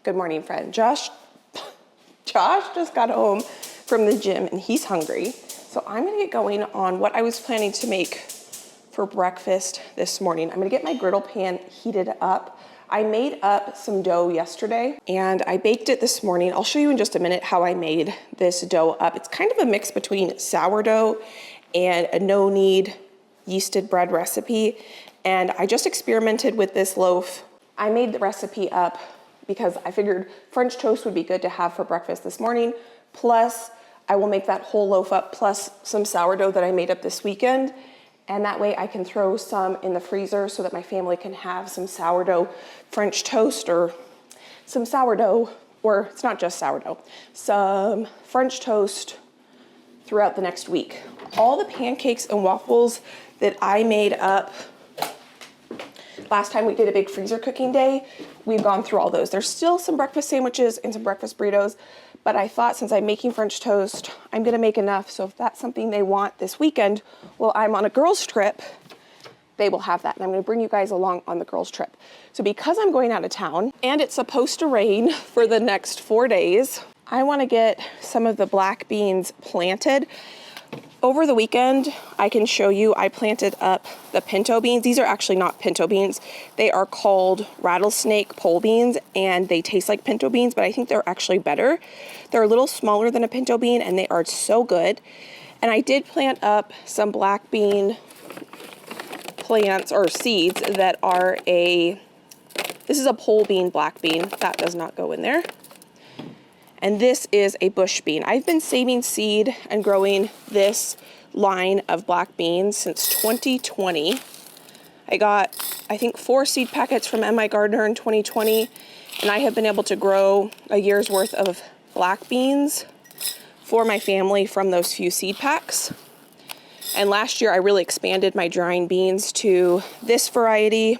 Good morning, friend. Josh just got home from the gym and he's hungry. So I'm gonna get going on what I was planning to make for breakfast this morning. I'm gonna get my griddle pan heated up. I made up some dough yesterday and I baked it this morning. I'll show you in just a minute how I made this dough up. It's kind of a mix between sourdough and a no-knead yeasted bread recipe. And I just experimented with this loaf. I made the recipe up because I figured French toast would be good to have for breakfast this morning. Plus, I will make that whole loaf up plus some sourdough that I made up this weekend. And that way I can throw some in the freezer so that my family can have some sourdough French toast or some sourdough, or it's not just sourdough, some French toast throughout the next week. All the pancakes and waffles that I made up last time we did a big freezer cooking day, we've gone through all those. There's still some breakfast sandwiches and some breakfast burritos, but I thought since I'm making French toast, I'm gonna make enough. So if that's something they want this weekend, while I'm on a girls trip, they will have that. And I'm gonna bring you guys along on the girls trip. So because I'm going out of town and it's supposed to rain for the next 4 days, I wanna get some of the black beans planted. Over the weekend, I can show you, I planted up the pinto beans. These are actually not pinto beans. They are called rattlesnake pole beans and they taste like pinto beans, but I think they're actually better. They're a little smaller than a pinto bean and they are so good. And I did plant up some black bean plants or seeds that are this is a pole bean black bean. That does not go in there. And this is a bush bean. I've been saving seed and growing this line of black beans since 2020. I got, I think, 4 seed packets from My Gardener in 2020, and I have been able to grow a year's worth of black beans for my family from those few seed packs. And last year I really expanded my drying beans to this variety.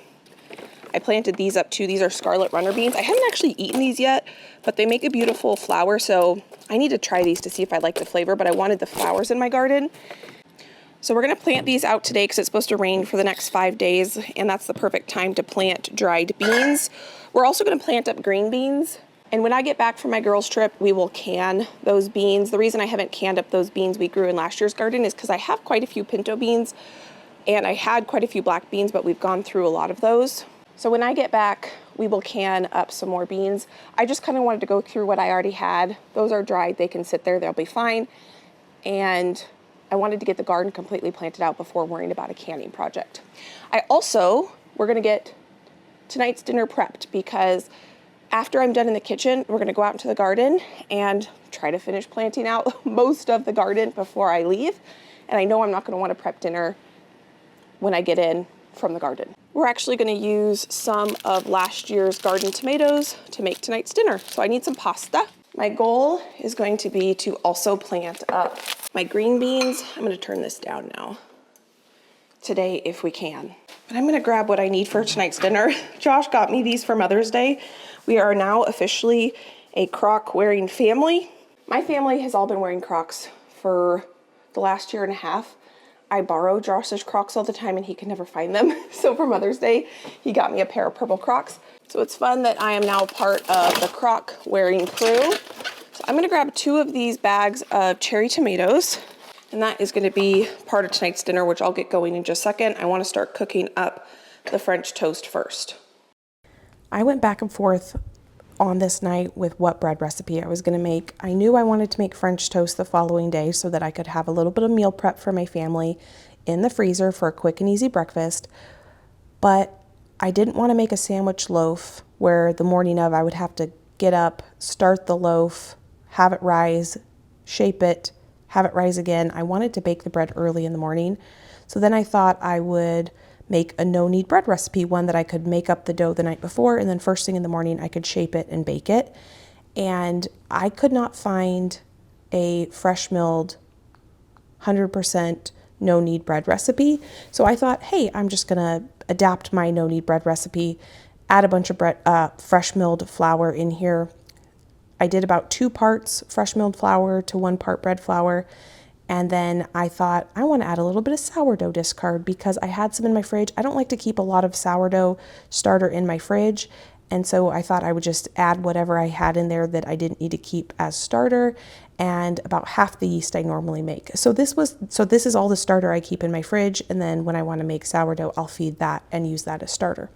I planted these up too. These are scarlet runner beans. I haven't actually eaten these yet, but they make a beautiful flour. So I need to try these to see if I like the flavor, but I wanted the flowers in my garden. So we're gonna plant these out today because it's supposed to rain for the next 5 days, and that's the perfect time to plant dried beans. We're also gonna plant up green beans. And when I get back from my girls trip, we will can those beans. The reason I haven't canned up those beans we grew in last year's garden is because I have quite a few pinto beans and I had quite a few black beans, but we've gone through a lot of those. So when I get back, we will can up some more beans. I just kind of wanted to go through what I already had. Those are dried, they can sit there, they'll be fine. And I wanted to get the garden completely planted out before worrying about a canning project. We're gonna get tonight's dinner prepped because after I'm done in the kitchen, we're gonna go out into the garden and try to finish planting out most of the garden before I leave. And I know I'm not gonna wanna prep dinner when I get in from the garden. We're actually gonna use some of last year's garden tomatoes to make tonight's dinner. So I need some pasta. My goal is going to be to also plant up my green beans. I'm gonna turn this down now today if we can. But I'm gonna grab what I need for tonight's dinner. Josh got me these for Mother's Day. We are now officially a Croc wearing family. My family has all been wearing Crocs for the last year and a half. I borrow Josh's Crocs all the time and he can never find them. So for Mother's Day, he got me a pair of purple Crocs. So it's fun that I am now part of the Croc wearing crew. So I'm gonna grab 2 of these bags of cherry tomatoes, and that is gonna be part of tonight's dinner, which I'll get going in just a second. I wanna start cooking up the French toast first. I went back and forth on this night with what bread recipe I was gonna make. I knew I wanted to make French toast the following day so that I could have a little bit of meal prep for my family in the freezer for a quick and easy breakfast, but I didn't want to make a sandwich loaf where the morning of I would have to get up, start the loaf, have it rise, shape it, have it rise again. I wanted to bake the bread early in the morning. So then I thought I would make a no-knead bread recipe, one that I could make up the dough the night before, and then first thing in the morning I could shape it and bake it. And I could not find a fresh milled 100% no-knead bread recipe. So I thought, hey, I'm just gonna adapt my no-knead bread recipe, add a bunch of fresh milled flour in here. I did about 2 parts fresh milled flour to 1 part bread flour. And then I thought I want to add a little bit of sourdough discard because I had some in my fridge. I don't like to keep a lot of sourdough starter in my fridge. And so I thought I would just add whatever I had in there that I didn't need to keep as starter, and about half the yeast I normally make. So this is all the starter I keep in my fridge, and then when I want to make sourdough, I'll feed that and use that as starter.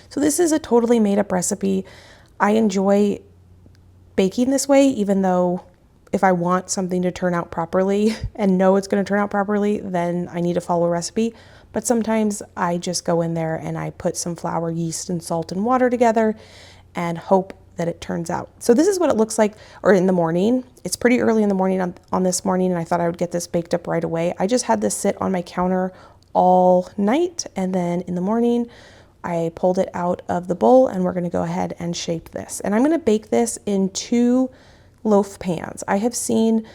So this is a totally made up recipe. I enjoy baking this way, even though if I want something to turn out properly and know it's going to turn out properly, then I need to follow a recipe. But sometimes I just go in there and I put some flour, yeast, and salt and water together and hope that it turns out. So this is what it looks like, or in the morning. It's pretty early in the morning on this morning, and I thought I would get this baked up right away. I just had this sit on my counter all night, and then in the morning, I pulled it out of the bowl, and we're gonna go ahead and shape this. And I'm gonna bake this in 2 loaf pans. I have seen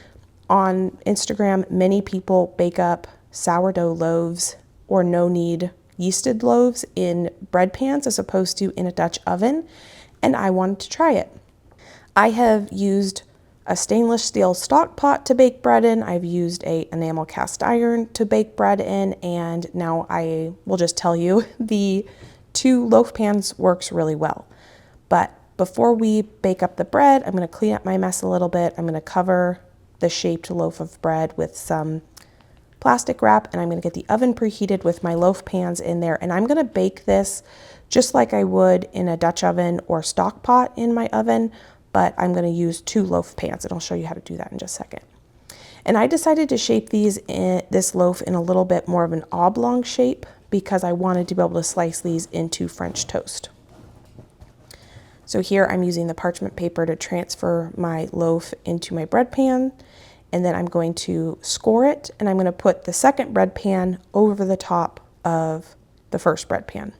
on Instagram many people bake up sourdough loaves or no knead yeasted loaves in bread pans as opposed to in a Dutch oven, and I wanted to try it. I have used a stainless steel stock pot to bake bread in. I've used a enamel cast iron to bake bread in, and now I will just tell you the 2 loaf pans works really well. But before we bake up the bread, I'm going to clean up my mess a little bit. I'm going to cover the shaped loaf of bread with some plastic wrap, and I'm going to get the oven preheated with my loaf pans in there, and I'm going to bake this just like I would in a Dutch oven or stock pot in my oven, but I'm going to use 2 loaf pans, and I'll show you how to do that in just a second. And I decided to shape this loaf in a little bit more of an oblong shape because I wanted to be able to slice these into French toast. So here I'm using the parchment paper to transfer my loaf into my bread pan, and then I'm going to score it, and I'm going to put the second bread pan over the top of the first bread pan.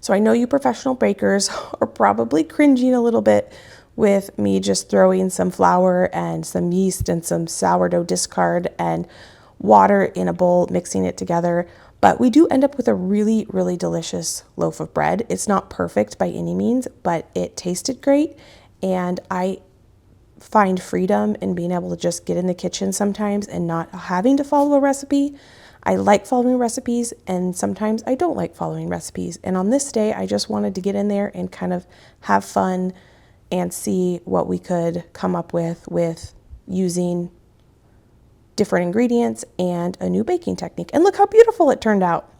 So I know you professional bakers are probably cringing a little bit with me just throwing some flour and some yeast and some sourdough discard and water in a bowl, mixing it together. But we do end up with a really, really delicious loaf of bread. It's not perfect by any means, but it tasted great. And I find freedom in being able to just get in the kitchen sometimes and not having to follow a recipe. I like following recipes, and sometimes I don't like following recipes. And on this day, I just wanted to get in there and kind of have fun and see what we could come up with using different ingredients and a new baking technique. And look how beautiful it turned out.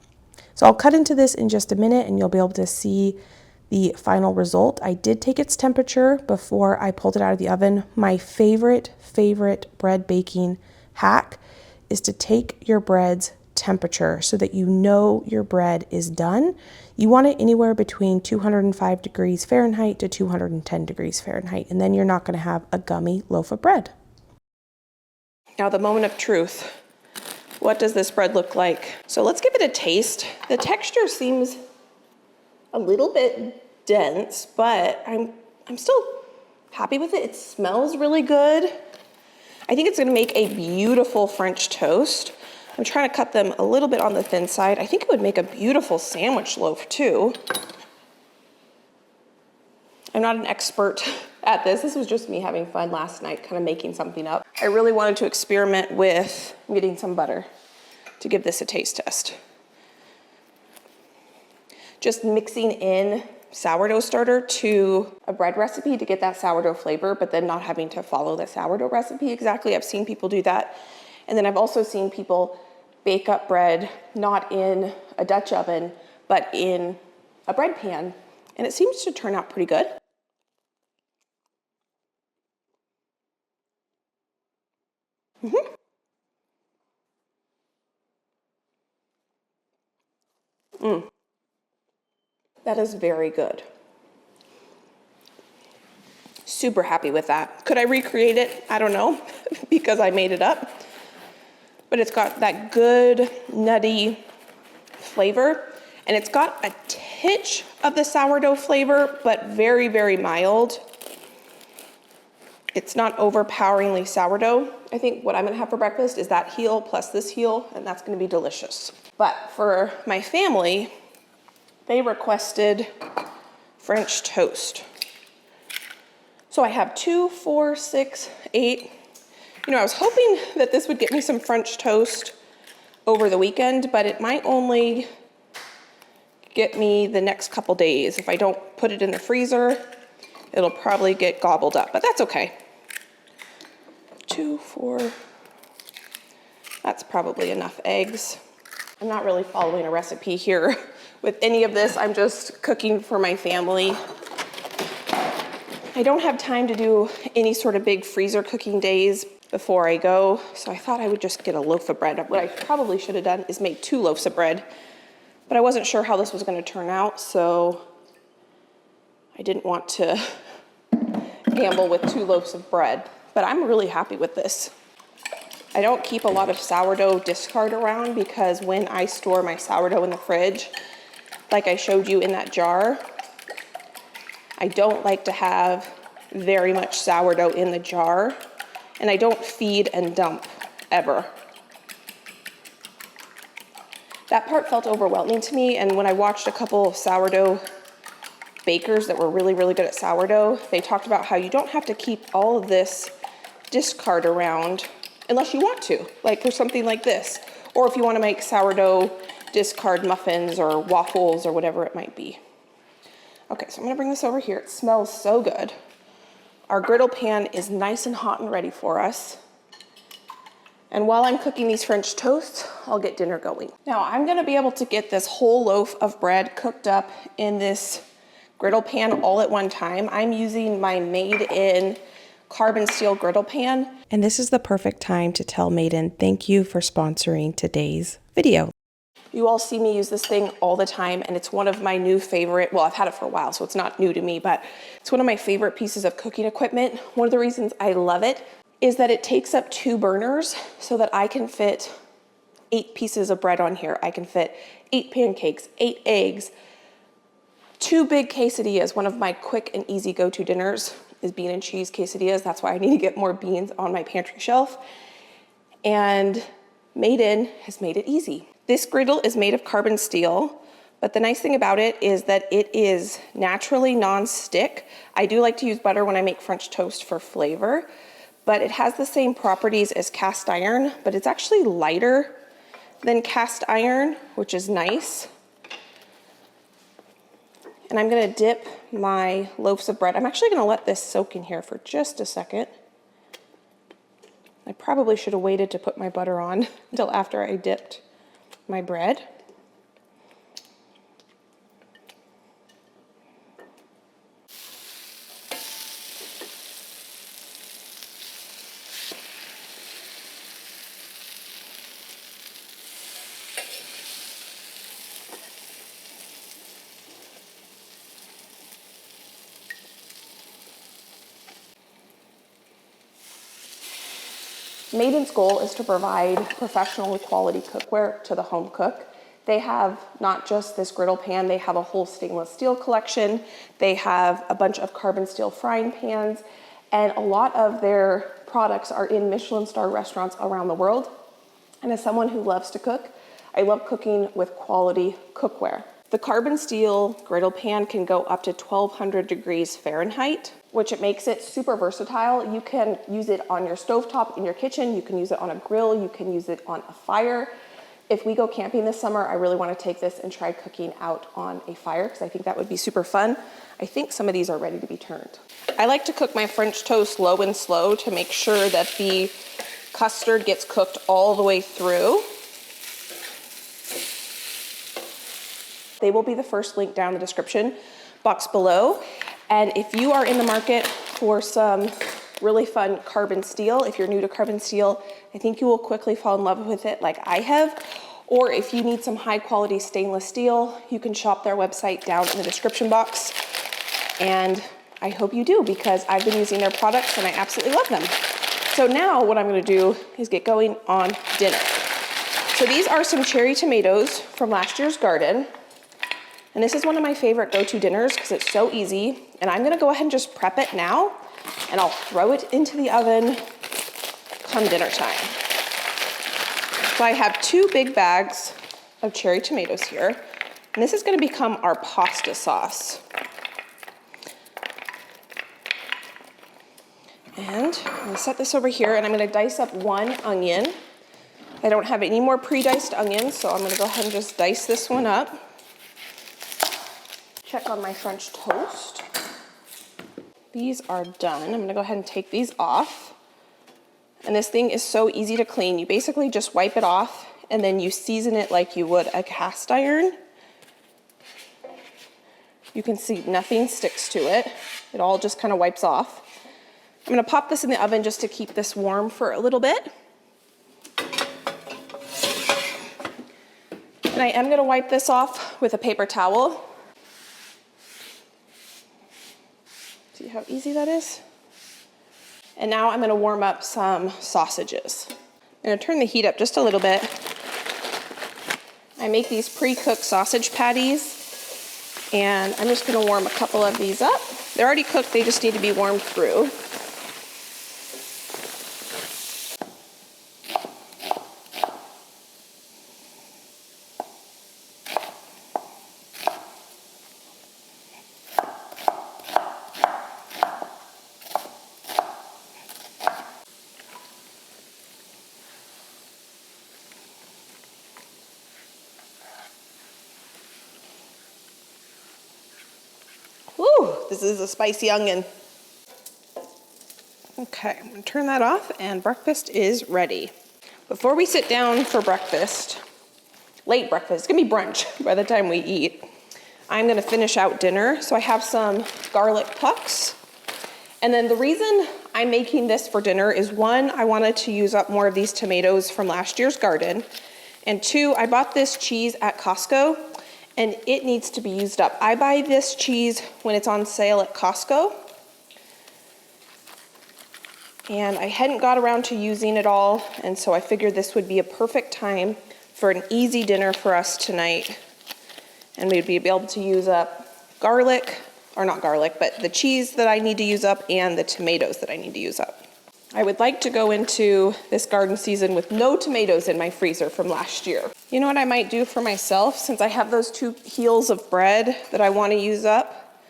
So I'll cut into this in just a minute, and you'll be able to see the final result. I did take its temperature before I pulled it out of the oven. My favorite bread baking hack is to take your bread's temperature so that you know your bread is done. You want it anywhere between 205 degrees Fahrenheit to 210 degrees Fahrenheit, and then you're not going to have a gummy loaf of bread. Now the moment of truth. What does this bread look like? So let's give it a taste. The texture seems a little bit dense, but I'm still happy with it. It smells really good. I think it's gonna make a beautiful French toast. I'm trying to cut them a little bit on the thin side. I think it would make a beautiful sandwich loaf too. I'm not an expert at this. This was just me having fun last night, kind of making something up. I really wanted to experiment with getting some butter to give this a taste test. Just mixing in sourdough starter to a bread recipe to get that sourdough flavor, but then not having to follow the sourdough recipe exactly. I've seen people do that. And then I've also seen people bake up bread, not in a Dutch oven, but in a bread pan. And it seems to turn out pretty good. That is very good. Super happy with that. Could I recreate it? I don't know, because I made it up. But it's got that good nutty flavor, and it's got a titch of the sourdough flavor, but very, very mild. It's not overpoweringly sourdough. I think what I'm gonna have for breakfast is that heel plus this heel, and that's gonna be delicious. But for my family, they requested French toast. So I have 2, 4, 6, 8. You know, I was hoping that this would get me some French toast over the weekend, but it might only get me the next couple days. If I don't put it in the freezer, it'll probably get gobbled up, but that's okay. 2, 4, that's probably enough eggs. I'm not really following a recipe here with any of this. I'm just cooking for my family. I don't have time to do any sort of big freezer cooking days before I go, so I thought I would just get a loaf of bread. What I probably should have done is made 2 loaves of bread, but I wasn't sure how this was going to turn out, so I didn't want to gamble with 2 loaves of bread. But I'm really happy with this. I don't keep a lot of sourdough discard around because when I store my sourdough in the fridge, like I showed you in that jar, I don't like to have very much sourdough in the jar, and I don't feed and dump ever. That part felt overwhelming to me, and when I watched a couple of sourdough bakers that were really, really good at sourdough, they talked about how you don't have to keep all of this discard around unless you want to, like for something like this, or if you want to make sourdough discard muffins or waffles or whatever it might be. Okay, so I'm gonna bring this over here. It smells so good. Our griddle pan is nice and hot and ready for us. And while I'm cooking these French toasts, I'll get dinner going. Now I'm gonna be able to get this whole loaf of bread cooked up in this griddle pan all at one time. I'm using my Made-In carbon steel griddle pan. And this is the perfect time to tell Made-In thank you for sponsoring today's video. You all see me use this thing all the time, and it's one of my new favorite, well, I've had it for a while, so it's not new to me, but it's one of my favorite pieces of cooking equipment. One of the reasons I love it is that it takes up 2 burners so that I can fit 8 pieces of bread on here. I can fit 8 pancakes, 8 eggs, 2 big quesadillas. One of my quick and easy go-to dinners is bean and cheese quesadillas. That's why I need to get more beans on my pantry shelf. And Made-In has made it easy. This griddle is made of carbon steel, but the nice thing about it is that it is naturally non-stick. I do like to use butter when I make French toast for flavor, but it has the same properties as cast iron, but it's actually lighter than cast iron, which is nice. And I'm gonna dip my loaves of bread. I'm actually gonna let this soak in here for just a second. I probably should have waited to put my butter on until after I dipped my bread. Made-In's goal is to provide professional quality cookware to the home cook. They have not just this griddle pan, they have a whole stainless steel collection. They have a bunch of carbon steel frying pans, and a lot of their products are in Michelin star restaurants around the world. And as someone who loves to cook, I love cooking with quality cookware. The carbon steel griddle pan can go up to 1200 degrees Fahrenheit, which it makes it super versatile. You can use it on your stovetop in your kitchen, you can use it on a grill, you can use it on a fire. If we go camping this summer, I really want to take this and try cooking out on a fire because I think that would be super fun. I think some of these are ready to be turned. I like to cook my French toast low and slow to make sure that the custard gets cooked all the way through. They will be the first link down in the description box below. And if you are in the market for some really fun carbon steel, if you're new to carbon steel, I think you will quickly fall in love with it like I have. Or if you need some high quality stainless steel, you can shop their website down in the description box. And I hope you do because I've been using their products and I absolutely love them. So now what I'm gonna do is get going on dinner. So these are some cherry tomatoes from last year's garden. And this is one of my favorite go-to dinners because it's so easy. And I'm gonna go ahead and just prep it now and I'll throw it into the oven come dinner time. So I have 2 big bags of cherry tomatoes here. And this is gonna become our pasta sauce. And I'm gonna set this over here and I'm gonna dice up 1 onion. I don't have any more pre-diced onions, so I'm gonna go ahead and just dice this one up. check on my French toast. These are done. I'm gonna go ahead and take these off. And this thing is so easy to clean. You basically just wipe it off and then you season it like you would a cast iron. You can see nothing sticks to it. It all just kind of wipes off. I'm gonna pop this in the oven just to keep this warm for a little bit. And I am gonna wipe this off with a paper towel. See how easy that is? And now I'm gonna warm up some sausages. I'm gonna turn the heat up just a little bit. I make these pre-cooked sausage patties, and I'm just gonna warm a couple of these up. They're already cooked, they just need to be warmed through. Woo, this is a spicy onion. Okay, I'm gonna turn that off and breakfast is ready. Before we sit down for breakfast, late breakfast, it's gonna be brunch by the time we eat, I'm gonna finish out dinner. So I have some garlic pucks. And then the reason I'm making this for dinner is one, I wanted to use up more of these tomatoes from last year's garden. And two, I bought this cheese at Costco and it needs to be used up. I buy this cheese when it's on sale at Costco. And I hadn't got around to using it all, and so I figured this would be a perfect time for an easy dinner for us tonight. And we'd be able to use up garlic, or not garlic, but the cheese that I need to use up and the tomatoes that I need to use up. I would like to go into this garden season with no tomatoes in my freezer from last year. You know what I might do for myself, since I have those 2 heels of bread that I want to use up?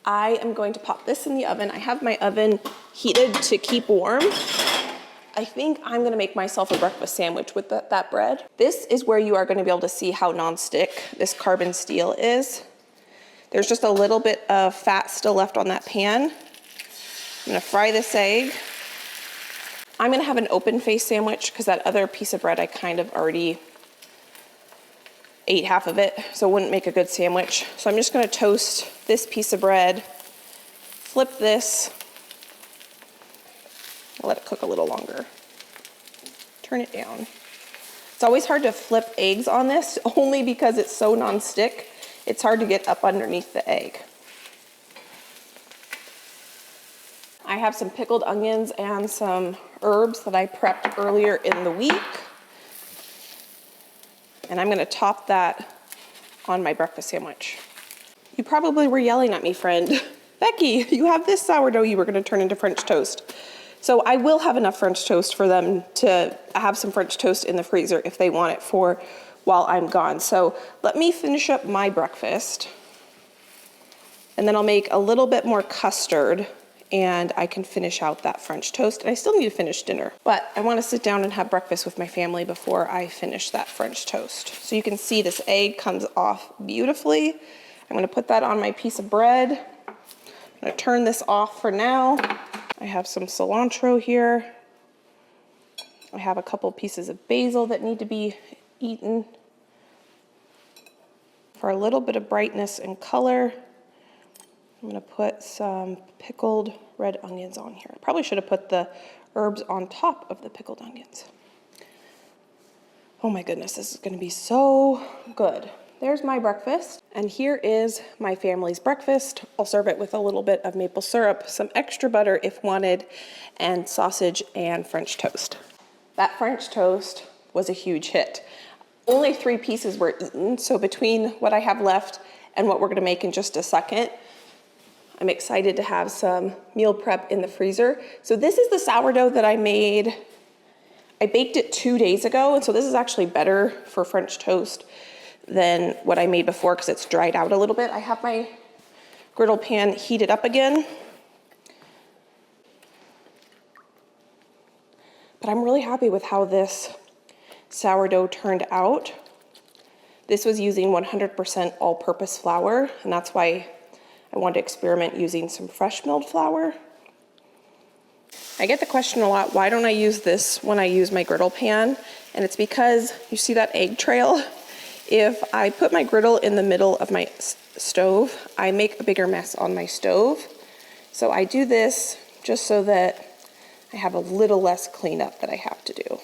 I am going to pop this in the oven. I have my oven heated to keep warm. I think I'm gonna make myself a breakfast sandwich with that bread. This is where you are gonna be able to see how nonstick this carbon steel is. There's just a little bit of fat still left on that pan. I'm gonna fry this egg. I'm gonna have an open face sandwich because that other piece of bread I kind of already ate half of it, so it wouldn't make a good sandwich. So I'm just gonna toast this piece of bread, flip this, let it cook a little longer. Turn it down. It's always hard to flip eggs on this, only because it's so nonstick. It's hard to get up underneath the egg. I have some pickled onions and some herbs that I prepped earlier in the week. And I'm gonna top that on my breakfast sandwich. You probably were yelling at me, friend. Becky, you have this sourdough you were gonna turn into French toast. So I will have enough French toast for them to have some French toast in the freezer if they want it for while I'm gone. So let me finish up my breakfast, and then I'll make a little bit more custard and I can finish out that French toast. And I still need to finish dinner, but I wanna sit down and have breakfast with my family before I finish that French toast. So you can see this egg comes off beautifully. I'm gonna put that on my piece of bread. I'm gonna turn this off for now. I have some cilantro here. I have a couple pieces of basil that need to be eaten. For a little bit of brightness and color, I'm gonna put some pickled red onions on here. I probably should have put the herbs on top of the pickled onions. Oh my goodness, this is gonna be so good. There's my breakfast, and here is my family's breakfast. I'll serve it with a little bit of maple syrup, some extra butter if wanted, and sausage and French toast. That French toast was a huge hit. Only 3 pieces were eaten, so between what I have left and what we're gonna make in just a second, I'm excited to have some meal prep in the freezer. So this is the sourdough that I made. I baked it 2 days ago, and so this is actually better for French toast than what I made before because it's dried out a little bit. I have my griddle pan heated up again. But I'm really happy with how this sourdough turned out. This was using 100% all-purpose flour, and that's why I wanted to experiment using some fresh milled flour. I get the question a lot, why don't I use this when I use my griddle pan? And it's because, you see that egg trail? If I put my griddle in the middle of my stove, I make a bigger mess on my stove. So I do this just so that I have a little less cleanup that I have to do.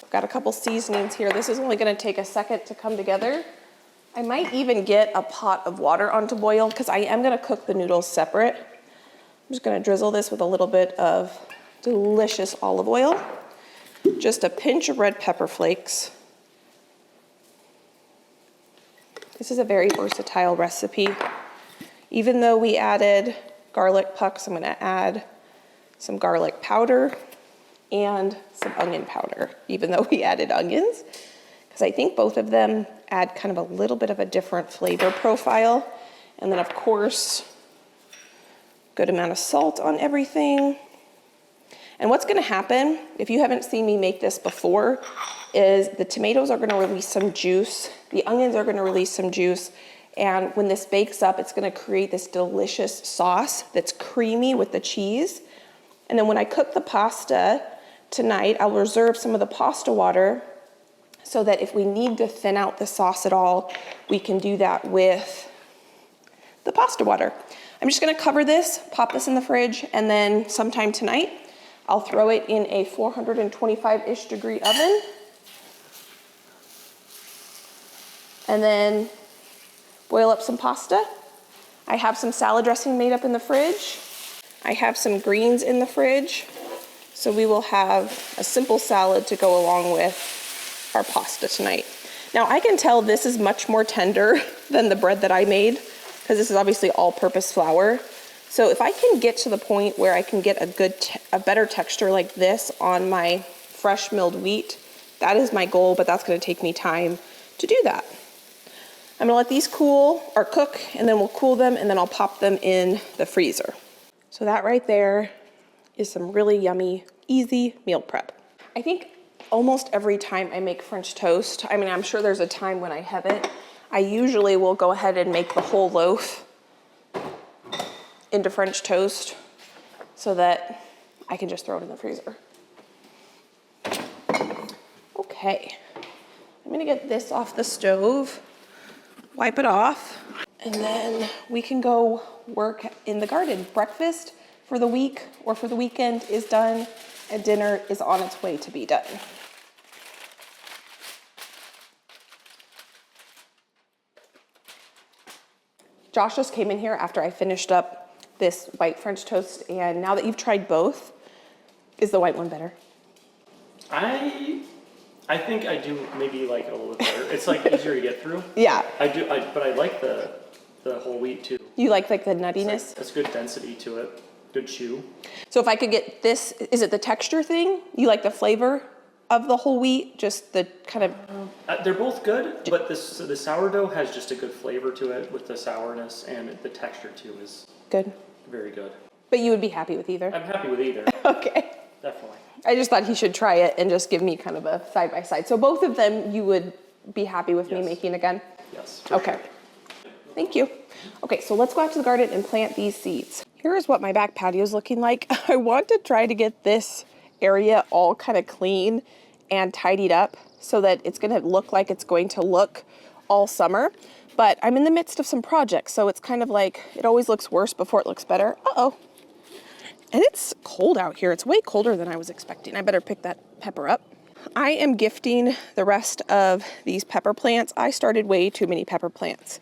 I've got a couple seasonings here. This is only going to take a second to come together. I might even get a pot of water on to boil because I am going to cook the noodles separate. I'm just going to drizzle this with a little bit of delicious olive oil, just a pinch of red pepper flakes. This is a very versatile recipe. Even though we added garlic pucks, I'm going to add some garlic powder and some onion powder, even though we added onions, because I think both of them add kind of a little bit of a different flavor profile. And then of course, good amount of salt on everything. And what's gonna happen, if you haven't seen me make this before, is the tomatoes are gonna release some juice, the onions are gonna release some juice, and when this bakes up, it's gonna create this delicious sauce that's creamy with the cheese. And then when I cook the pasta tonight, I'll reserve some of the pasta water so that if we need to thin out the sauce at all, we can do that with the pasta water. I'm just gonna cover this, pop this in the fridge, and then sometime tonight, I'll throw it in a 425-ish degree oven. And then boil up some pasta. I have some salad dressing made up in the fridge. I have some greens in the fridge. So we will have a simple salad to go along with our pasta tonight. Now I can tell this is much more tender than the bread that I made, because this is obviously all-purpose flour. So if I can get to the point where I can get a better texture like this on my fresh milled wheat, that is my goal, but that's gonna take me time to do that. I'm gonna let these cool or cook, and then we'll cool them, and then I'll pop them in the freezer. So that right there is some really yummy, easy meal prep. I think almost every time I make French toast, I mean, I'm sure there's a time when I haven't, I usually will go ahead and make the whole loaf into French toast so that I can just throw it in the freezer. Okay, I'm gonna get this off the stove, wipe it off, and then we can go work in the garden. Breakfast for the week or for the weekend is done, and dinner is on its way to be done. Josh just came in here after I finished up this white French toast, and now that you've tried both, is the white one better? I think I do maybe like it a little bit better. It's like easier to get through. Yeah. But I like the whole wheat too. You like the nuttiness? It's good density to it, good chew. So if I could get this, is it the texture thing? You like the flavor of the whole wheat, just the kind of... They're both good, but the sourdough has just a good flavor to it with the sourness, and the texture too is good. Very good. But you would be happy with either? I'm happy with either. Okay. Definitely. I just thought he should try it and just give me kind of a side-by-side. So both of them you would be happy with me making again? Yes. Okay. Sure. Thank you. Okay, so let's go out to the garden and plant these seeds. Here's what my back patio is looking like. I want to try to get this area all kind of clean and tidied up so that it's going to look like it's going to look all summer. But I'm in the midst of some projects, so it's kind of like it always looks worse before it looks better. Uh-oh. And it's cold out here. It's way colder than I was expecting. I better pick that pepper up. I am gifting the rest of these pepper plants. I started way too many pepper plants.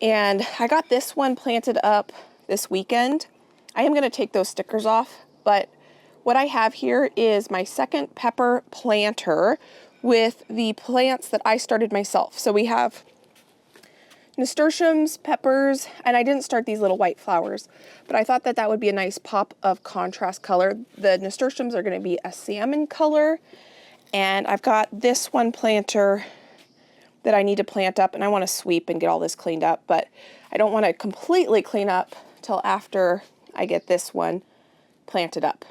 And I got this one planted up this weekend. I am gonna take those stickers off, but what I have here is my second pepper planter with the plants that I started myself. So we have nasturtiums, peppers, and I didn't start these little white flowers, but I thought that that would be a nice pop of contrast color. The nasturtiums are gonna be a salmon color, and I've got this one planter that I need to plant up, and I wanna sweep and get all this cleaned up, but I don't wanna completely clean up till after I get this one planted up.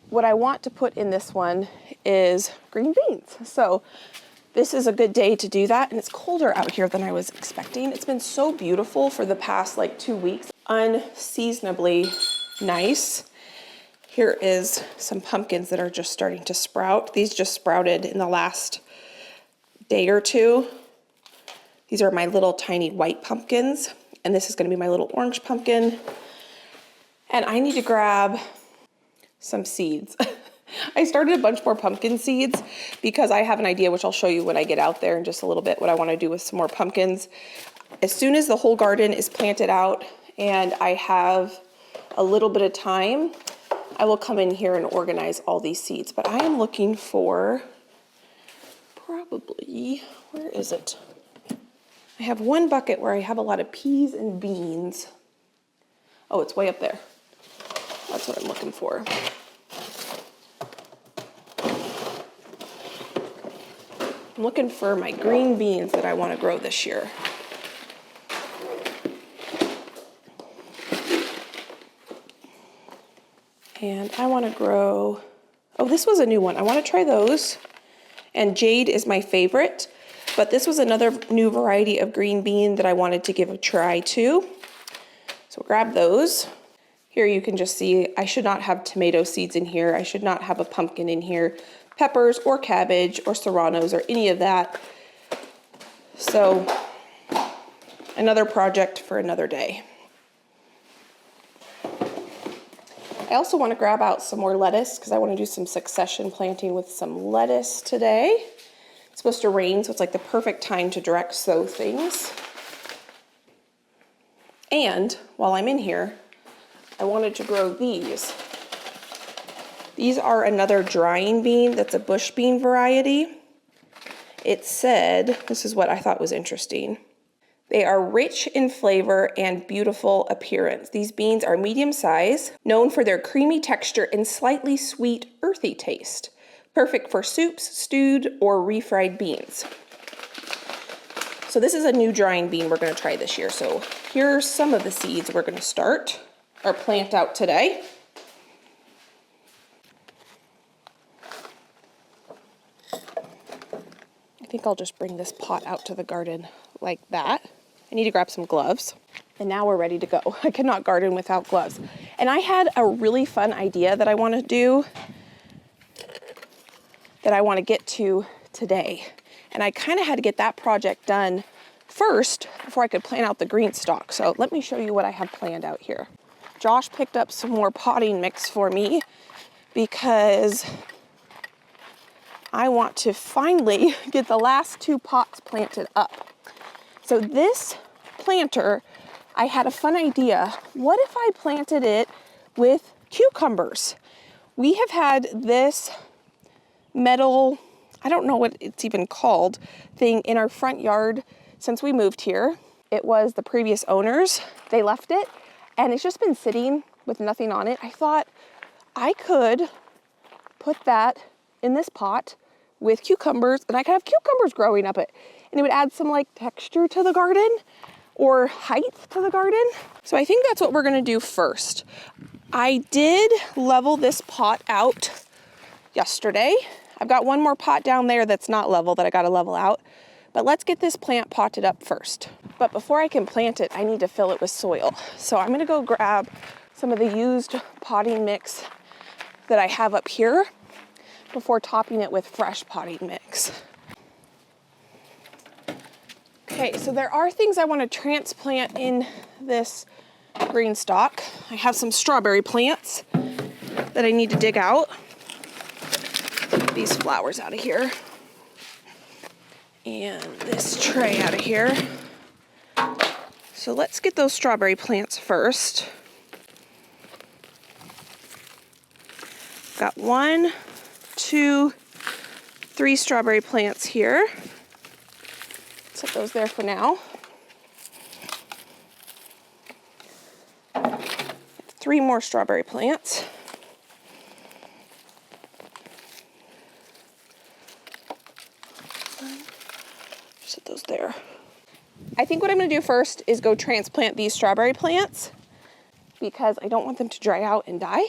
What I want to put in this one is green beans. So this is a good day to do that, and it's colder out here than I was expecting. It's been so beautiful for the past like 2 weeks, unseasonably nice. Here is some pumpkins that are just starting to sprout. These just sprouted in the last day or two. These are my little tiny white pumpkins, and this is gonna be my little orange pumpkin. And I need to grab some seeds. I started a bunch more pumpkin seeds because I have an idea, which I'll show you when I get out there in just a little bit, what I want to do with some more pumpkins. As soon as the whole garden is planted out and I have a little bit of time, I will come in here and organize all these seeds. But I am looking for probably, where is it? I have one bucket where I have a lot of peas and beans. Oh, it's way up there. That's what I'm looking for. I'm looking for my green beans that I want to grow this year. And I want to grow, oh, this was a new one. I want to try those. And jade is my favorite, but this was another new variety of green bean that I wanted to give a try too. So grab those. Here you can just see, I should not have tomato seeds in here. I should not have a pumpkin in here. Peppers or cabbage or serranos or any of that. So another project for another day. I also want to grab out some more lettuce because I want to do some succession planting with some lettuce today. It's supposed to rain, so it's like the perfect time to direct sow things. And while I'm in here, I wanted to grow these. These are another drying bean that's a bush bean variety. It said, this is what I thought was interesting. They are rich in flavor and beautiful appearance. These beans are medium size, known for their creamy texture and slightly sweet, earthy taste. Perfect for soups, stewed, or refried beans. So this is a new drying bean we're gonna try this year. So here's some of the seeds we're gonna start or plant out today. I think I'll just bring this pot out to the garden like that. I need to grab some gloves. And now we're ready to go. I cannot garden without gloves. And I had a really fun idea that I want to do, that I want to get to today. And I kind of had to get that project done first before I could plant out the green stalk. So let me show you what I have planned out here. Josh picked up some more potting mix for me because I want to finally get the last 2 pots planted up. So this planter, I had a fun idea. What if I planted it with cucumbers? We have had this metal, I don't know what it's even called, thing in our front yard since we moved here. It was the previous owners. They left it and it's just been sitting with nothing on it. I thought I could put that in this pot with cucumbers and I could have cucumbers growing up it. And it would add some like texture to the garden or height to the garden. So I think that's what we're gonna do first. I did level this pot out yesterday. I've got one more pot down there that's not level that I gotta level out. But let's get this plant potted up first. But before I can plant it, I need to fill it with soil. So I'm gonna go grab some of the used potting mix that I have up here before topping it with fresh potting mix. Okay, so there are things I want to transplant in this green stalk. I have some strawberry plants that I need to dig out. Get these flowers out of here. And this tray out of here. So let's get those strawberry plants first. Got 1, 2, 3 strawberry plants here. Set those there for now. 3 more strawberry plants. Set those there. I think what I'm gonna do first is go transplant these strawberry plants because I don't want them to dry out and die.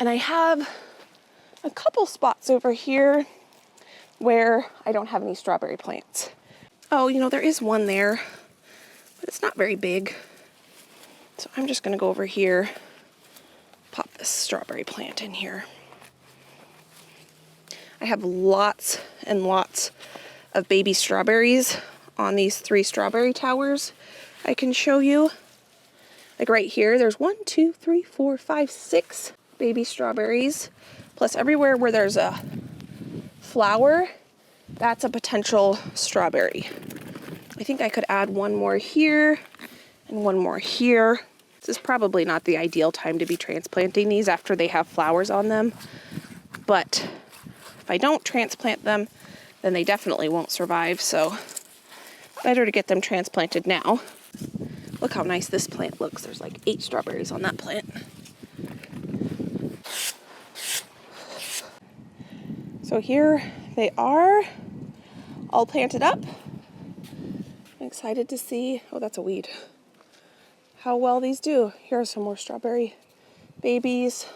And I have a couple spots over here where I don't have any strawberry plants. Oh, you know, there is one there, but it's not very big. So I'm just gonna go over here, pop this strawberry plant in here. I have lots and lots of baby strawberries on these 3 strawberry towers I can show you. Like right here, there's 1, 2, 3, 4, 5, 6 baby strawberries. Plus everywhere where there's a flower, that's a potential strawberry. I think I could add one more here and one more here. This is probably not the ideal time to be transplanting these after they have flowers on them, but if I don't transplant them, then they definitely won't survive, so better to get them transplanted now. Look how nice this plant looks. There's like 8 strawberries on that plant. So here they are, all planted up. I'm excited to see, oh, that's a weed, how well these do. Here are some more strawberry babies.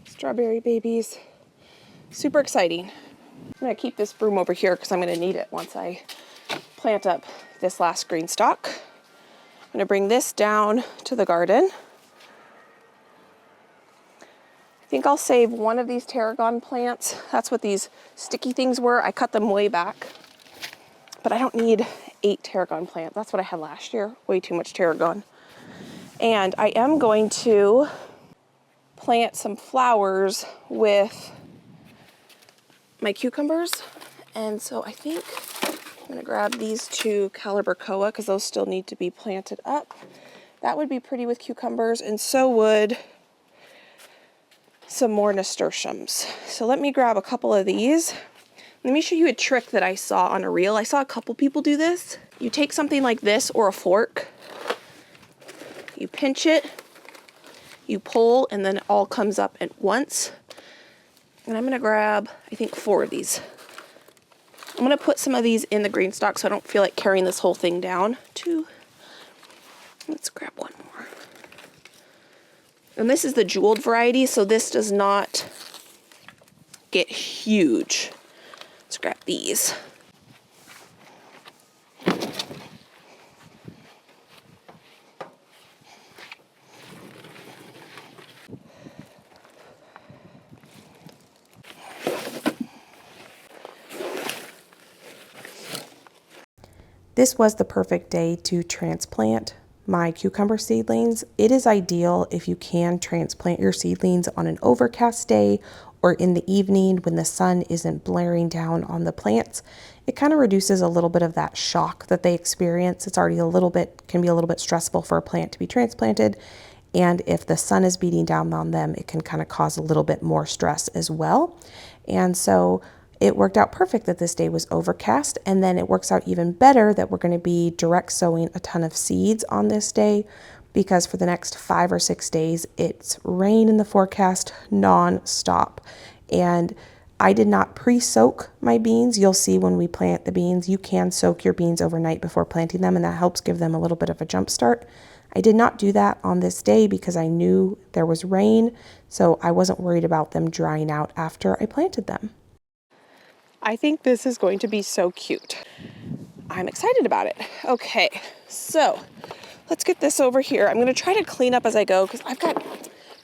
Strawberry babies. Super exciting. I'm gonna keep this broom over here because I'm gonna need it once I plant up this last green stalk. I'm gonna bring this down to the garden. I think I'll save one of these tarragon plants. That's what these sticky things were. I cut them way back, but I don't need 8 tarragon plants. That's what I had last year, way too much tarragon. And I am going to plant some flowers with my cucumbers. And so I think I'm gonna grab these 2 calibrachoa because those still need to be planted up. That would be pretty with cucumbers, and so would some more nasturtiums. So let me grab a couple of these. Let me show you a trick that I saw on a reel. I saw a couple people do this. You take something like this or a fork, you pinch it, you pull, and then it all comes up at once. And I'm gonna grab, I think, 4 of these. I'm gonna put some of these in the green stalk so I don't feel like carrying this whole thing down. 2. Let's grab one more. And this is the jeweled variety, so this does not get huge. Let's grab these. This was the perfect day to transplant my cucumber seedlings. It is ideal if you can transplant your seedlings on an overcast day or in the evening when the sun isn't blaring down on the plants. It kind of reduces a little bit of that shock that they experience. It's already can be a little bit stressful for a plant to be transplanted. And if the sun is beating down on them, it can kind of cause a little bit more stress as well. And so it worked out perfect that this day was overcast, and then it works out even better that we're going to be direct sowing a ton of seeds on this day, because for the next 5 or 6 days it's rain in the forecast non-stop. And I did not pre-soak my beans. You'll see when we plant the beans, you can soak your beans overnight before planting them, and that helps give them a little bit of a jump start. I did not do that on this day because I knew there was rain, so I wasn't worried about them drying out after I planted them. I think this is going to be so cute. I'm excited about it. Okay, so let's get this over here. I'm gonna try to clean up as I go because I've got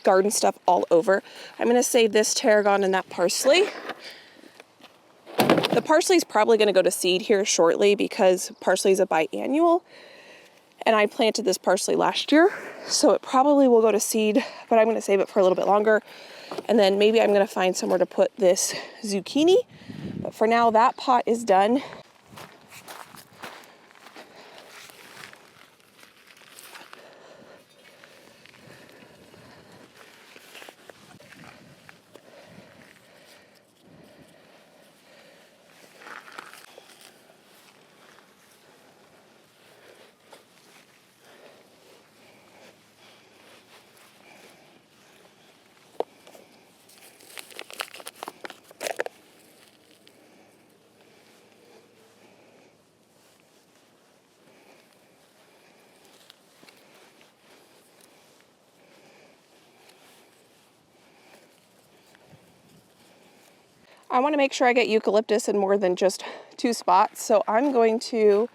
garden stuff all over. I'm gonna save this tarragon and that parsley. The parsley is probably gonna go to seed here shortly because parsley is a biannual, and I planted this parsley last year, so it probably will go to seed, but I'm gonna save it for a little bit longer. And then maybe I'm gonna find somewhere to put this zucchini. But for now, that pot is done. I want to make sure I get eucalyptus in more than just 2 spots. So I'm going to,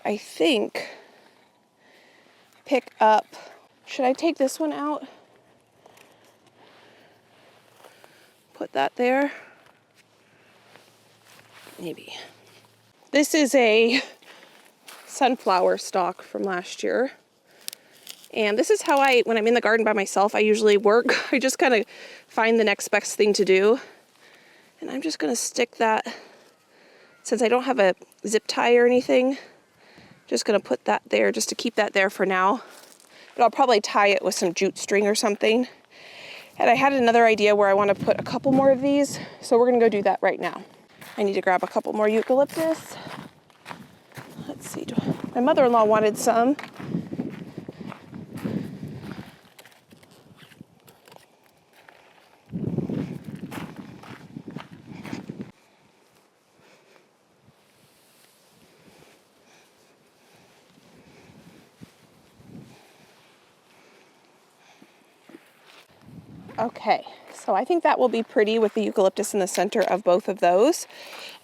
I think, pick up, should I take this one out? Put that there. Maybe. This is a sunflower stalk from last year. And this is how when I'm in the garden by myself, I usually work. I just kind of find the next best thing to do. And I'm just going to stick that, since I don't have a zip tie or anything, just going to put that there just to keep that there for now. But I'll probably tie it with some jute string or something. And I had another idea where I want to put a couple more of these, so we're going to go do that right now. I need to grab a couple more eucalyptus. Let's see, my mother-in-law wanted some. Okay, so I think that will be pretty with the eucalyptus in the center of both of those.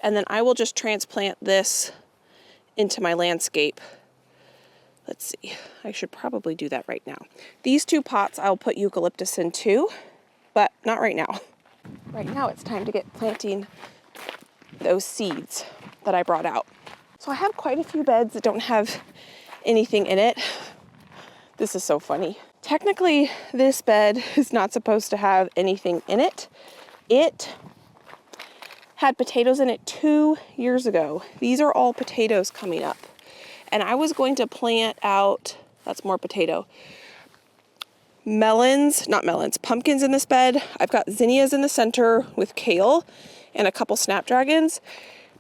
And then I will just transplant this into my landscape. Let's see, I should probably do that right now. These 2 pots I'll put eucalyptus in too, but not right now. Right now it's time to get planting those seeds that I brought out. So I have quite a few beds that don't have anything in it. This is so funny. Technically, this bed is not supposed to have anything in it. It had potatoes in it 2 years ago. These are all potatoes coming up. And I was going to plant out, that's more potato, pumpkins in this bed. I've got zinnias in the center with kale and a couple snapdragons.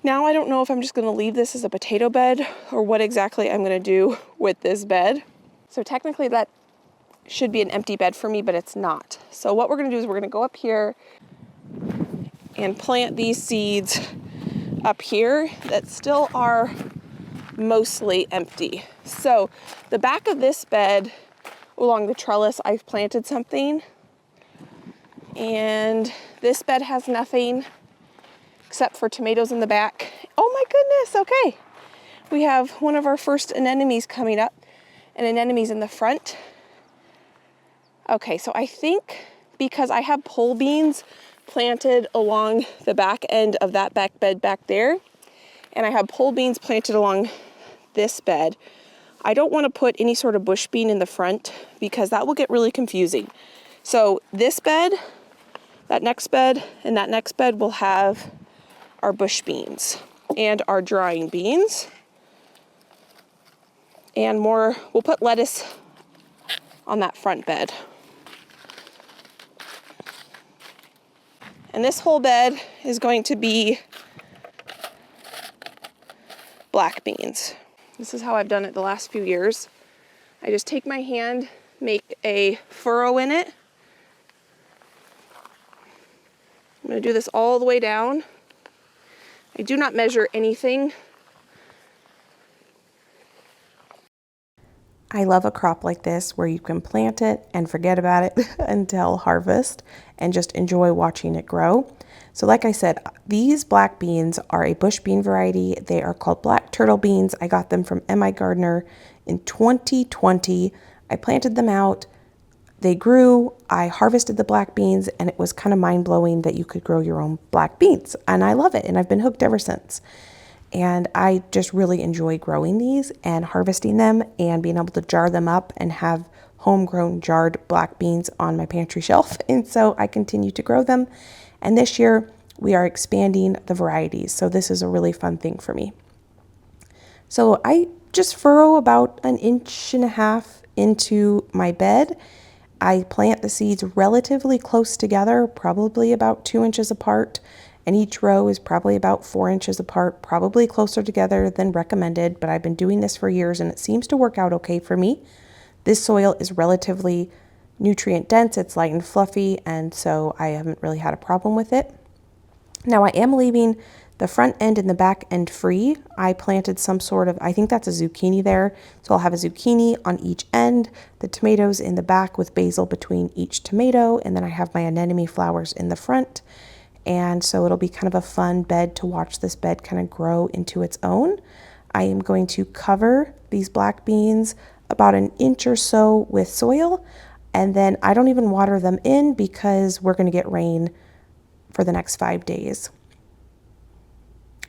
Now I don't know if I'm just going to leave this as a potato bed or what exactly I'm going to do with this bed. So technically that should be an empty bed for me, but it's not. So what we're going to do is we're going to go up here and plant these seeds up here that still are mostly empty. So the back of this bed, along the trellis, I've planted something, and this bed has nothing except for tomatoes in the back. Oh my goodness, okay. We have one of our first anemones coming up, and anemones in the front. Okay, so I think because I have pole beans planted along the back end of that back bed back there, and I have pole beans planted along this bed, I don't want to put any sort of bush bean in the front because that will get really confusing. So this bed, that next bed, and that next bed will have our bush beans and our drying beans. And more, we'll put lettuce on that front bed. And this whole bed is going to be black beans. This is how I've done it the last few years. I just take my hand, make a furrow in it. I'm going to do this all the way down. I do not measure anything. I love a crop like this where you can plant it and forget about it until harvest and just enjoy watching it grow. So like I said, these black beans are a bush bean variety. They are called black turtle beans. I got them from M.I. Gardner in 2020. I planted them out. They grew. I harvested the black beans, and it was kind of mind-blowing that you could grow your own black beans. And I love it, and I've been hooked ever since. And I just really enjoy growing these and harvesting them and being able to jar them up and have homegrown jarred black beans on my pantry shelf. And so I continue to grow them. And this year we are expanding the varieties. So this is a really fun thing for me. So I just furrow about 1.5 inches into my bed. I plant the seeds relatively close together, probably about 2 inches apart. And each row is probably about 4 inches apart, probably closer together than recommended, but I've been doing this for years and it seems to work out okay for me. This soil is relatively nutrient dense, it's light and fluffy, and so I haven't really had a problem with it. Now I am leaving the front end and the back end free. I planted some sort of, I think that's a zucchini there, so I'll have a zucchini on each end, the tomatoes in the back with basil between each tomato, and then I have my anemone flowers in the front. And so it'll be kind of a fun bed to watch this bed kind of grow into its own. I am going to cover these black beans about an inch or so with soil, and then I don't even water them in because we're going to get rain for the next 5 days.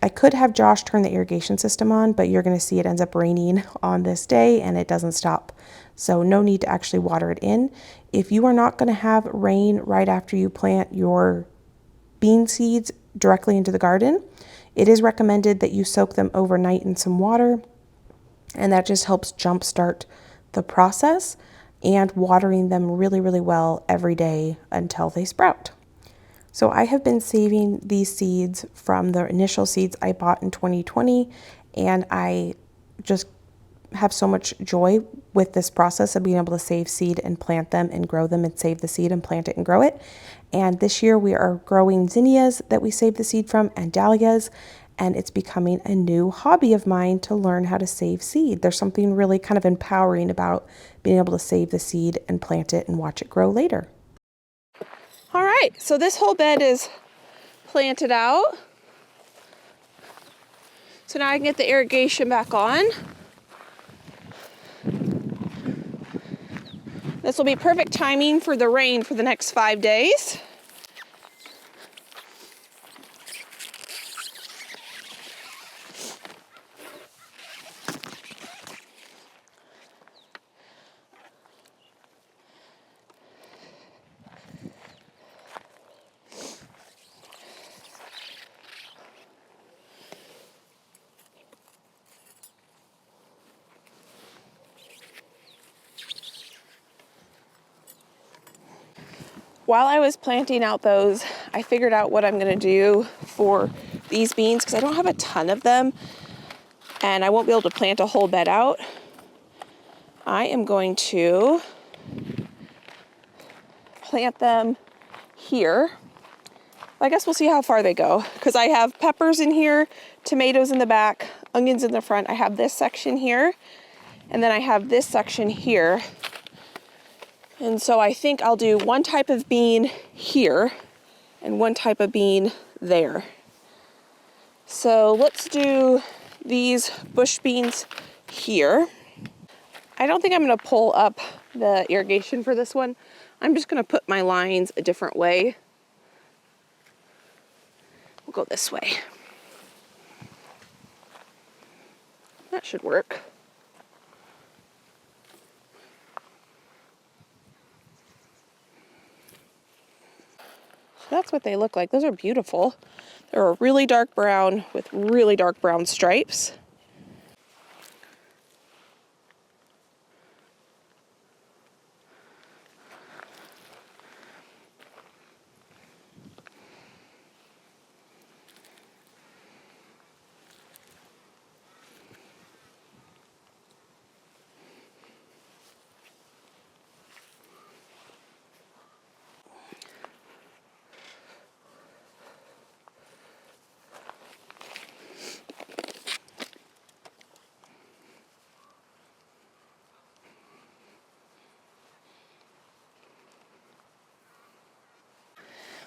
I could have Josh turn the irrigation system on, but you're going to see it ends up raining on this day and it doesn't stop. So no need to actually water it in. If you are not going to have rain right after you plant your bean seeds directly into the garden, it is recommended that you soak them overnight in some water, and that just helps jumpstart the process, and watering them really, really well every day until they sprout. So I have been saving these seeds from the initial seeds I bought in 2020, and I just have so much joy with this process of being able to save seed and plant them and grow them and save the seed and plant it and grow it. And this year we are growing zinnias that we saved the seed from and dahlias, and it's becoming a new hobby of mine to learn how to save seed. There's something really kind of empowering about being able to save the seed and plant it and watch it grow later. All right, so this whole bed is planted out. So now I can get the irrigation back on. This will be perfect timing for the rain for the next 5 days. While I was planting out those, I figured out what I'm gonna do for these beans because I don't have a ton of them and I won't be able to plant a whole bed out. I am going to plant them here. I guess we'll see how far they go because I have peppers in here, tomatoes in the back, onions in the front. I have this section here, and then I have this section here. And so I think I'll do one type of bean here and one type of bean there. So let's do these bush beans here. I don't think I'm gonna pull up the irrigation for this one. I'm just gonna put my lines a different way. We'll go this way. That should work. That's what they look like. Those are beautiful. They're a really dark brown with really dark brown stripes.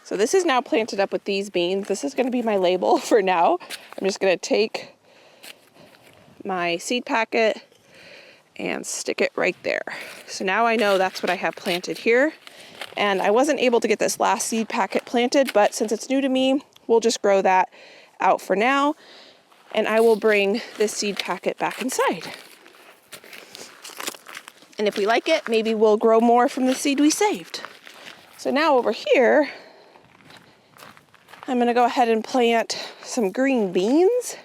So this is now planted up with these beans. This is going to be my label for now. I'm just going to take my seed packet and stick it right there. So now I know that's what I have planted here. And I wasn't able to get this last seed packet planted, but since it's new to me, we'll just grow that out for now. And I will bring this seed packet back inside. And if we like it, maybe we'll grow more from the seed we saved. So now over here, I'm gonna go ahead and plant some green beans.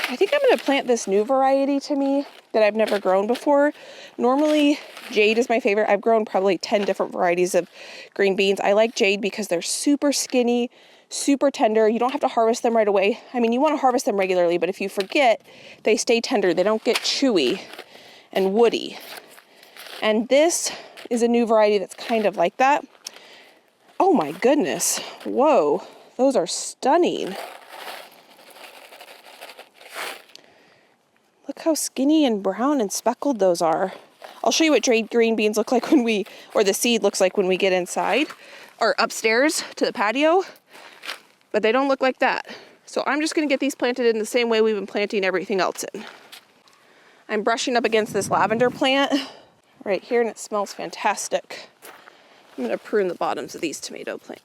I think I'm gonna plant this new variety to me that I've never grown before. Normally, jade is my favorite. I've grown probably 10 different varieties of green beans. I like jade because they're super skinny, super tender. You don't have to harvest them right away. I mean, you wanna harvest them regularly, but if you forget, they stay tender. They don't get chewy and woody. And this is a new variety that's kind of like that. Oh my goodness, whoa, those are stunning. Look how skinny and brown and speckled those are. I'll show you what dried green beans look like or the seed looks like when we get inside or upstairs to the patio, but they don't look like that. So I'm just gonna get these planted in the same way we've been planting everything else in. I'm brushing up against this lavender plant right here, and it smells fantastic. I'm gonna prune the bottoms of these tomato plants.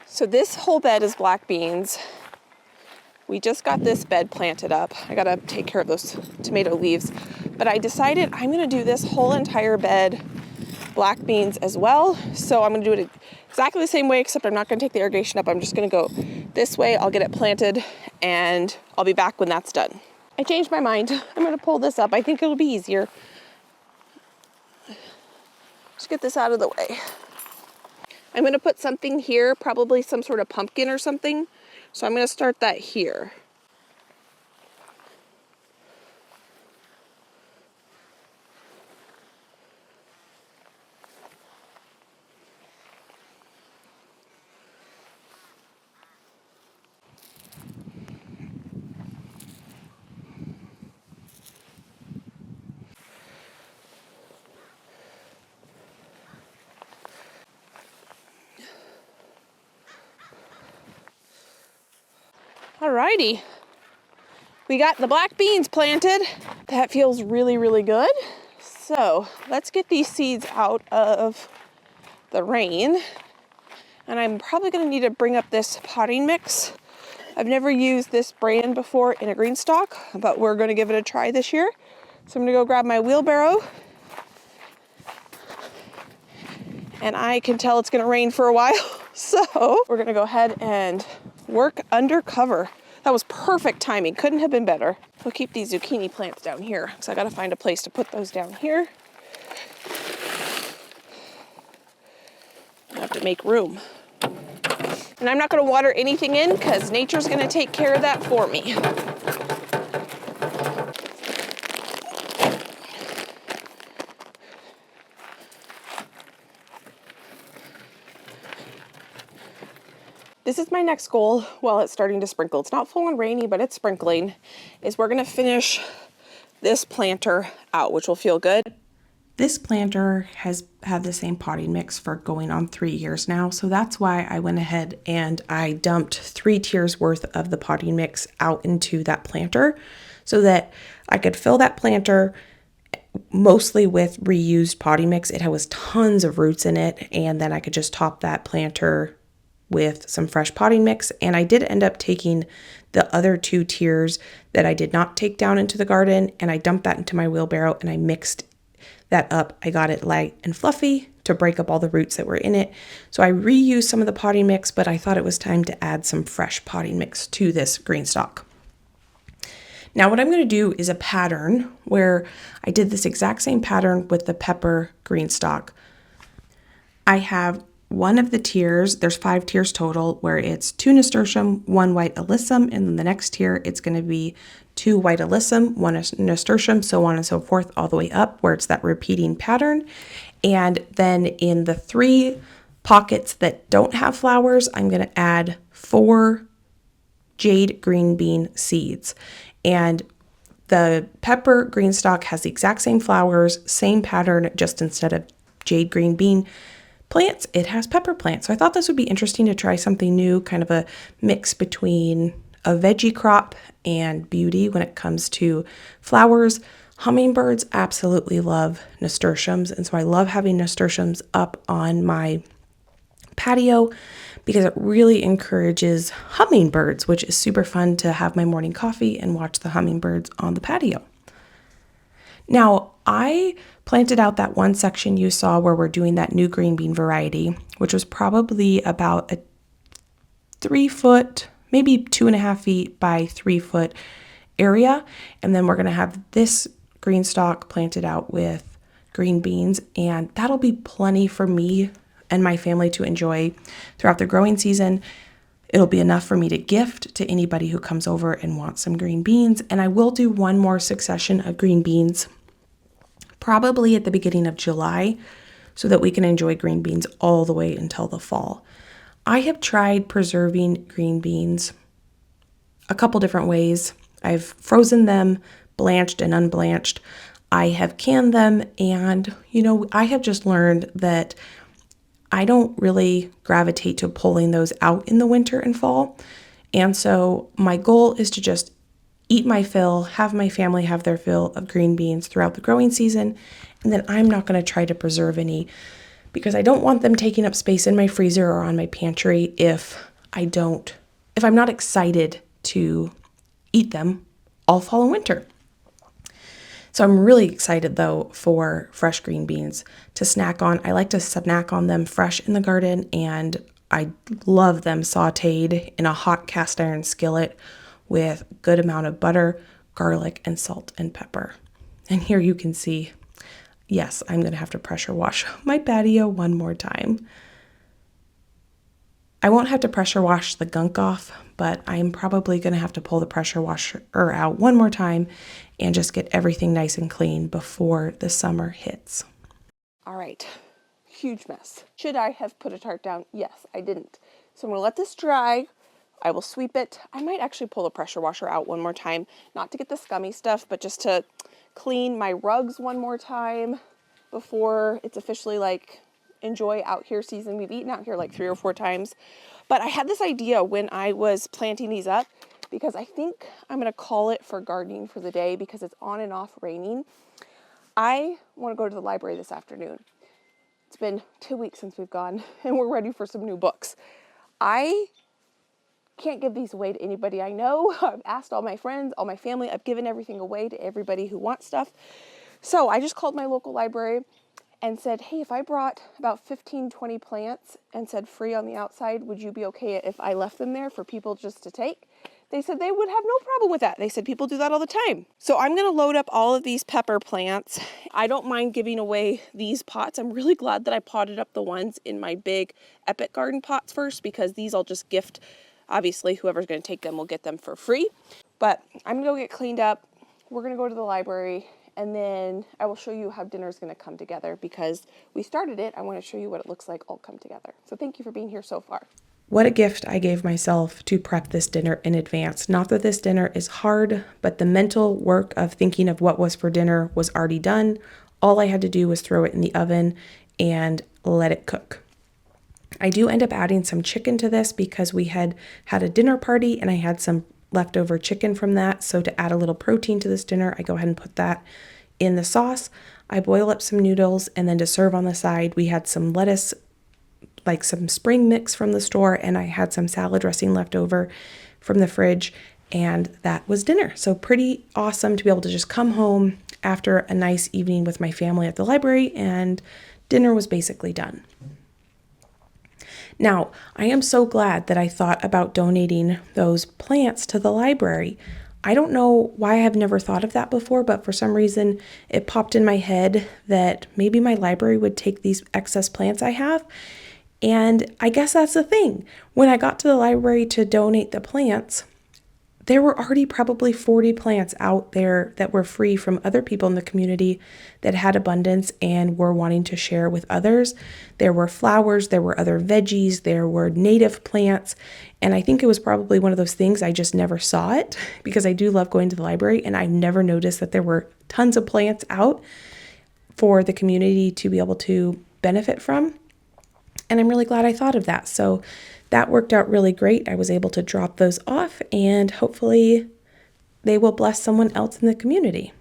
So this whole bed is black beans. We just got this bed planted up. I gotta take care of those tomato leaves. But I decided I'm gonna do this whole entire bed black beans as well. So I'm gonna do it exactly the same way, except I'm not gonna take the irrigation up. I'm just gonna go this way. I'll get it planted and I'll be back when that's done. I changed my mind. I'm gonna pull this up. I think it'll be easier. Just get this out of the way. I'm gonna put something here, probably some sort of pumpkin or something. So I'm gonna start that here. Alrighty, we got the black beans planted. That feels really, really good. So let's get these seeds out of the rain. And I'm probably gonna need to bring up this potting mix. I've never used this brand before in a green stalk, but we're gonna give it a try this year. So I'm gonna go grab my wheelbarrow. And I can tell it's gonna rain for a while. So we're gonna go ahead and work under cover. That was perfect timing, couldn't have been better. We'll keep these zucchini plants down here, so I gotta find a place to put those down here. I have to make room. And I'm not gonna water anything in because nature's gonna take care of that for me. This is my next goal while it's starting to sprinkle. It's not full and rainy, but it's sprinkling, is we're gonna finish this planter out, which will feel good. This planter has had the same potting mix for going on 3 years now, so that's why I went ahead and I dumped 3 tiers worth of the potting mix out into that planter so that I could fill that planter mostly with reused potting mix. It has tons of roots in it, and then I could just top that planter with some fresh potting mix. And I did end up taking the other 2 tiers that I did not take down into the garden, and I dumped that into my wheelbarrow and I mixed that up. I got it light and fluffy to break up all the roots that were in it. So I reused some of the potting mix, but I thought it was time to add some fresh potting mix to this green stalk. Now what I'm going to do is a pattern where I did this exact same pattern with the pepper green stalk. I have one of the tiers, there's 5 tiers total, where it's 2 nasturtium, 1 white alyssum, and then the next tier it's going to be 2 white alyssum, 1 nasturtium, so on and so forth, all the way up, where it's that repeating pattern. And then in the 3 pockets that don't have flowers, I'm going to add 4 jade green bean seeds. And the pepper green stalk has the exact same flowers, same pattern, just instead of jade green bean plants, it has pepper plants. So I thought this would be interesting to try something new, kind of a mix between a veggie crop and beauty when it comes to flowers. Hummingbirds absolutely love nasturtiums, and so I love having nasturtiums up on my patio because it really encourages hummingbirds, which is super fun to have my morning coffee and watch the hummingbirds on the patio. Now, I planted out that one section you saw where we're doing that new green bean variety, which was probably about a 3 foot, maybe 2.5 feet by 3 foot area. And then we're going to have this green stalk planted out with green beans, and that'll be plenty for me and my family to enjoy throughout the growing season. It'll be enough for me to gift to anybody who comes over and wants some green beans. And I will do one more succession of green beans probably at the beginning of July so that we can enjoy green beans all the way until the fall. I have tried preserving green beans a couple different ways. I've frozen them, blanched and unblanched. I have canned them, and I have just learned that I don't really gravitate to pulling those out in the winter and fall. And so my goal is to just eat my fill, have my family have their fill of green beans throughout the growing season, and then I'm not going to try to preserve any because I don't want them taking up space in my freezer or on my pantry if I'm not excited to eat them all fall and winter. So I'm really excited though for fresh green beans to snack on. I like to snack on them fresh in the garden, and I love them sauteed in a hot cast iron skillet with a good amount of butter, garlic, and salt and pepper. And here you can see, yes, I'm going to have to pressure wash my patio one more time. I won't have to pressure wash the gunk off, but I'm probably going to have to pull the pressure washer out one more time and just get everything nice and clean before the summer hits. All right, huge mess. Should I have put a tarp down? Yes, I didn't. So I'm gonna let this dry. I will sweep it. I might actually pull the pressure washer out one more time, not to get the scummy stuff, but just to clean my rugs one more time before it's officially like enjoy out here season. We've eaten out here like 3 or 4 times. But I had this idea when I was planting these up, because I think I'm going to call it for gardening for the day because it's on and off raining. I want to go to the library this afternoon. It's been 2 weeks since we've gone and we're ready for some new books. I can't give these away to anybody I know. I've asked all my friends, all my family. I've given everything away to everybody who wants stuff. So I just called my local library and said, hey, if I brought about 15, 20 plants and said free on the outside, would you be okay if I left them there for people just to take? They said they would have no problem with that. They said people do that all the time. So I'm going to load up all of these pepper plants. I don't mind giving away these pots. I'm really glad that I potted up the ones in my big Epic Garden pots first, because these I'll just gift. Obviously, whoever's going to take them will get them for free. But I'm going to go get cleaned up. We're going to go to the library, and then I will show you how dinner is going to come together, because we started it. I want to show you what it looks like all come together. So thank you for being here so far. What a gift I gave myself to prep this dinner in advance. Not that this dinner is hard, but the mental work of thinking of what was for dinner was already done. All I had to do was throw it in the oven and let it cook. I do end up adding some chicken to this because we had a dinner party and I had some leftover chicken from that. So to add a little protein to this dinner, I go ahead and put that in the sauce. I boil up some noodles, and then to serve on the side, we had some lettuce, like some spring mix from the store, and I had some salad dressing left over from the fridge, and that was dinner. So pretty awesome to be able to just come home after a nice evening with my family at the library, and dinner was basically done. Now, I am so glad that I thought about donating those plants to the library. I don't know why I have never thought of that before, but for some reason it popped in my head that maybe my library would take these excess plants I have. And I guess that's the thing. When I got to the library to donate the plants, there were already probably 40 plants out there that were free from other people in the community that had abundance and were wanting to share with others. There were flowers, there were other veggies, there were native plants. And I think it was probably one of those things I just never saw it, because I do love going to the library and I've never noticed that there were tons of plants out for the community to be able to benefit from. And I'm really glad I thought of that. So that worked out really great. I was able to drop those off, and hopefully they will bless someone else in the community.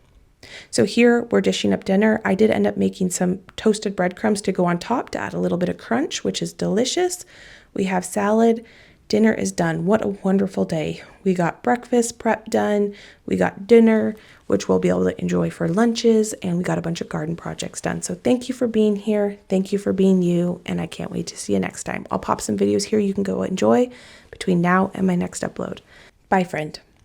So here we're dishing up dinner. I did end up making some toasted breadcrumbs to go on top to add a little bit of crunch, which is delicious. We have salad. Dinner is done. What a wonderful day. We got breakfast prep done. We got dinner, which we'll be able to enjoy for lunches, and we got a bunch of garden projects done. So thank you for being here. Thank you for being you, and I can't wait to see you next time. I'll pop some videos here you can go enjoy between now and my next upload. Bye, friend.